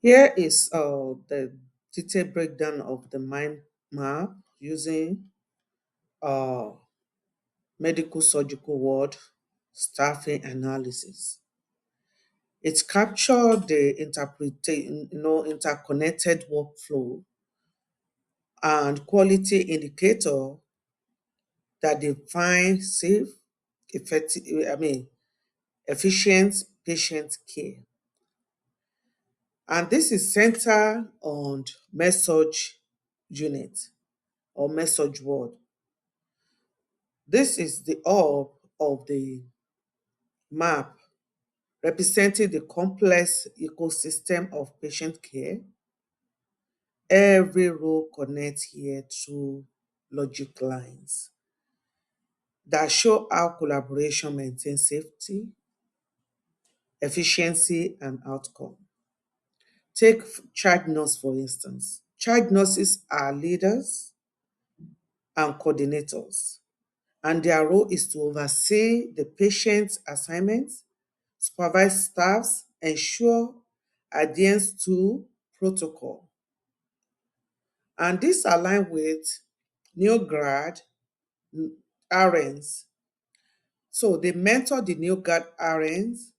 Here is the detailed breakdown of the mind map using uh, medical surgical ward staffing analysis. It captured the interconnected workflow and quality indicator that define safe, effective, efficient patient care. And this is centered on message unit or message word. This is the orb of the map representing the complex ecosystem of patient care. Every row connects here through logic lines that show how collaboration maintains safety, efficiency, and outcome. Take child nurse, for instance. Child nurses are leaders and coordinators, and their role is to oversee the patient's assignments, supervise staffs, ensure adherence to protocol. And this align with new grad RNs. So they mentor the new grad RNs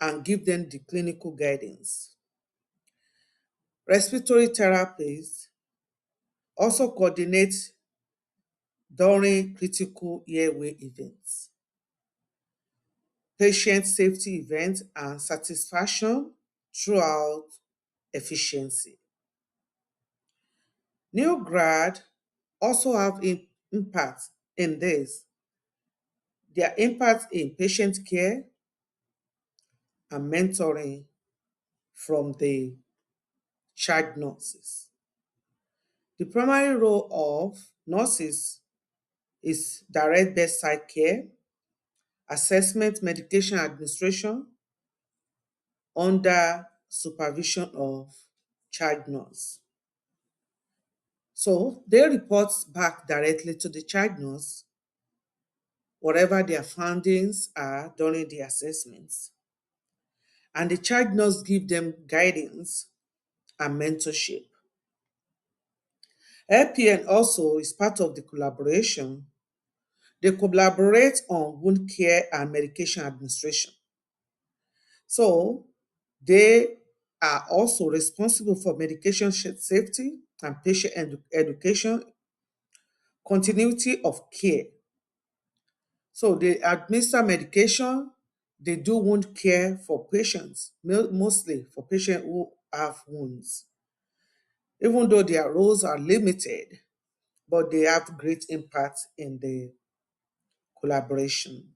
and give them the clinical guidance. Respiratory therapists also coordinate during critical airway events, patient safety events, and satisfaction throughout efficiency. New grad also have impact in this. Their impact in patient care and mentoring from the child nurses. The primary role of nurses is direct bedside care, assessment, medication administration under supervision of child nurse. So they report back directly to the child nurse whatever their findings are during the assessments. And the child nurse give them guidance and mentorship. LPN also is part of the collaboration. They collaborate on wound care and medication administration. So they are also responsible for medication safety and patient education, continuity of care. So they administer medication, they do wound care for patients, mostly for patients who have wounds. Even though their roles are limited, but they have great impact in the collaboration.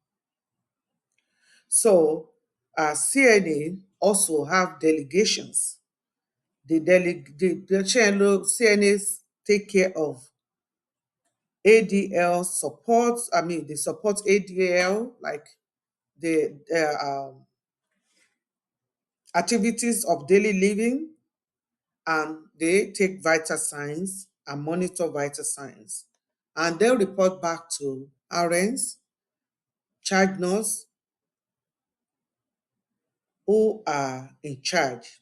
So CNA also have delegations. The CNAs take care of ADL support. I mean, they support ADL like the activities of daily living, and they take vital signs and monitor vital signs. And they'll report back to RNs, child nurse, who are in charge.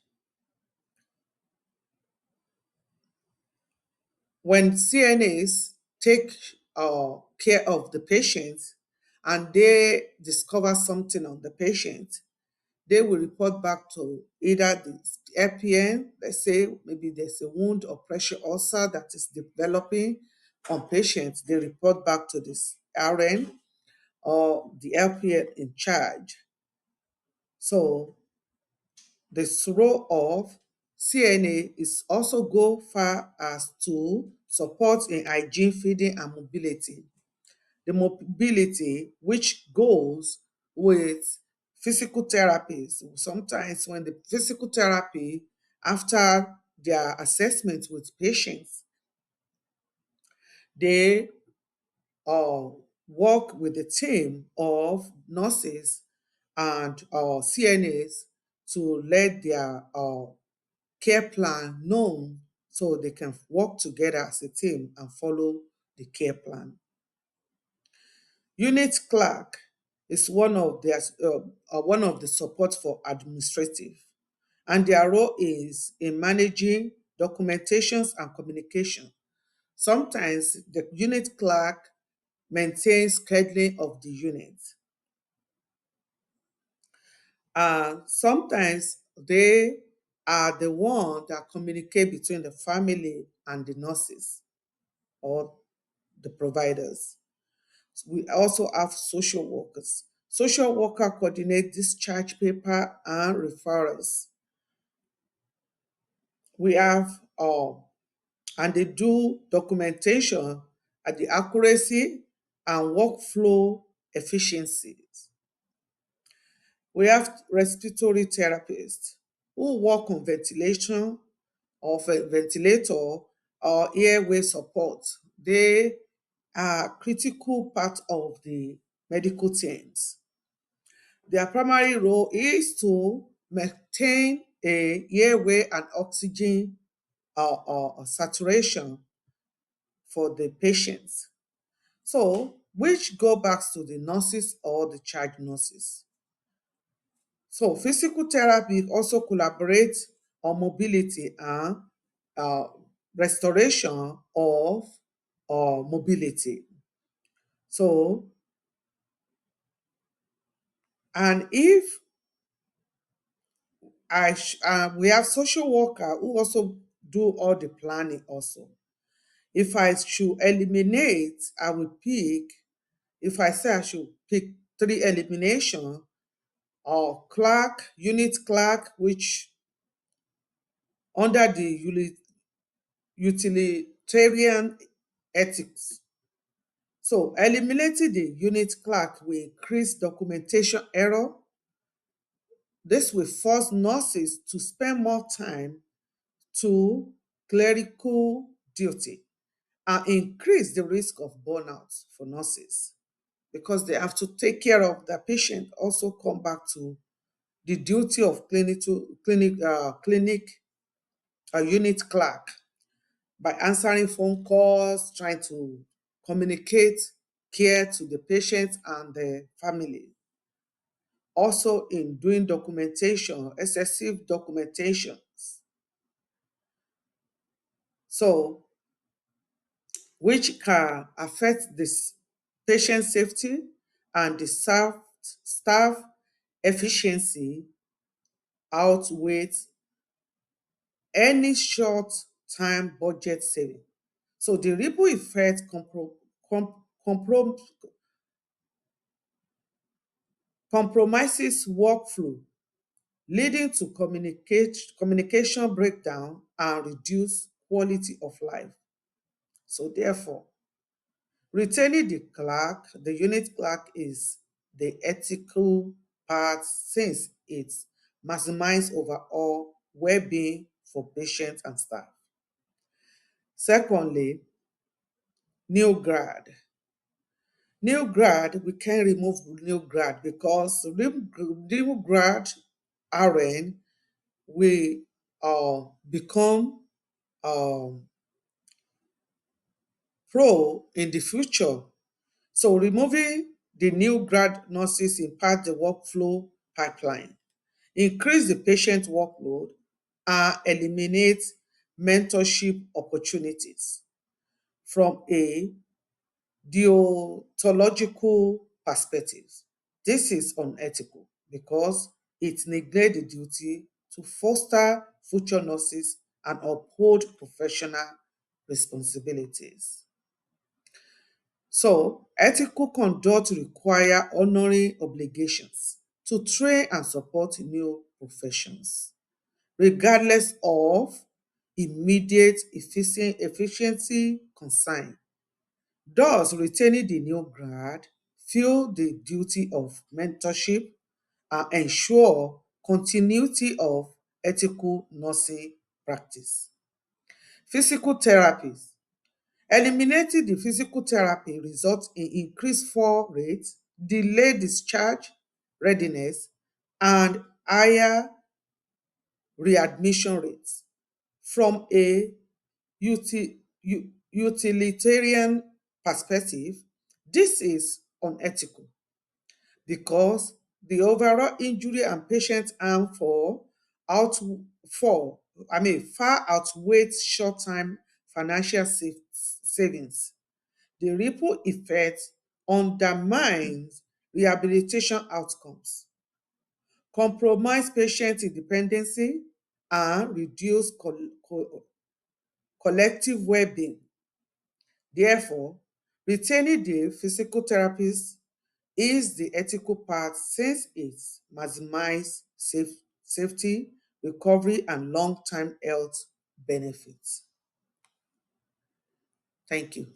When CNAs take care of the patient and they discover something on the patient, they will report back to either the LPN, let's say maybe there's a wound or pressure ulcer that is developing on patients, they report back to this RN or the LPN in charge. So the role of CNA is also go far as to support in hygiene, feeding, and mobility. The mobility which goes with physical therapies. Sometimes when the physical therapy, after their assessment with patients, they uh, work with a team of nurses and CNAs to let their care plan known so they can work together as a team and follow the care plan. Unit clerk is one of the support for administrative. and their role is in managing documentations and communication. Sometimes the unit clerk maintains scheduling of the unit. Sometimes they are the one that communicate between the family and the nurses or the providers. We also have social workers. Social worker coordinate discharge paper and referrals. We have and they do documentation at the accuracy and workflow efficiencies. We have respiratory therapists who work on ventilation of a ventilator or airway support. They are critical part of the medical teams. Their primary role is to maintain a airway and oxygen saturation for the patients. So, which go back to the nurses or the charge nurses. So, physical therapy also collaborates on mobility and uh, restoration of mobility. So, and if we have social worker who also do all the planning also. If I should eliminate, I will pick, if I say I should pick three elimination, or clerk, unit clerk, which under the utilitarian ethics. So eliminating the unit clerk will increase documentation error. This will force nurses to spend more time to clerical duty and increase the risk of burnout for nurses because they have to take care of the patient, also come back to the duty of clinic unit clerk by answering phone calls, trying to communicate care to the patient and the family. Also in doing documentation, excessive documentations. So, which can affect this patient safety and the staff efficiency outweighs any short-time budget saving. So the ripple effect com- comprom- compromises workflow, leading to communication breakdown and reduced quality of life. So therefore, retaining the unit clerk is the ethical part since it maximizes overall well-being for patients and staff. Secondly, new grad. New grad, we can remove new grad because new grad RN will become um, pro in the future. So removing the new grad nurses impact the workflow pipeline, increase the patient workload, and eliminate mentorship opportunities. From a deontological perspective, this is unethical because it neglects the duty to foster future nurses and uphold professional responsibilities. So, ethical conduct require honoring obligations to train and support new professions, regardless of immediate efficiency concern. Thus, retaining the new grad feel the duty of mentorship and ensure continuity of ethical nursing practice. Physical therapies. Eliminating the physical therapy results in increased fall rates, delayed discharge readiness, and higher readmission rates. From a utilitarian perspective, this is unethical because the overall injury and patient harm for out for far outweighs short-term financial savings. The ripple effect undermines rehabilitation outcomes, compromise patient independency, and reduce collective well-being. Therefore, retaining the physical therapist is the ethical part since it maximizes safety, recovery, and long-term health benefits. Thank you.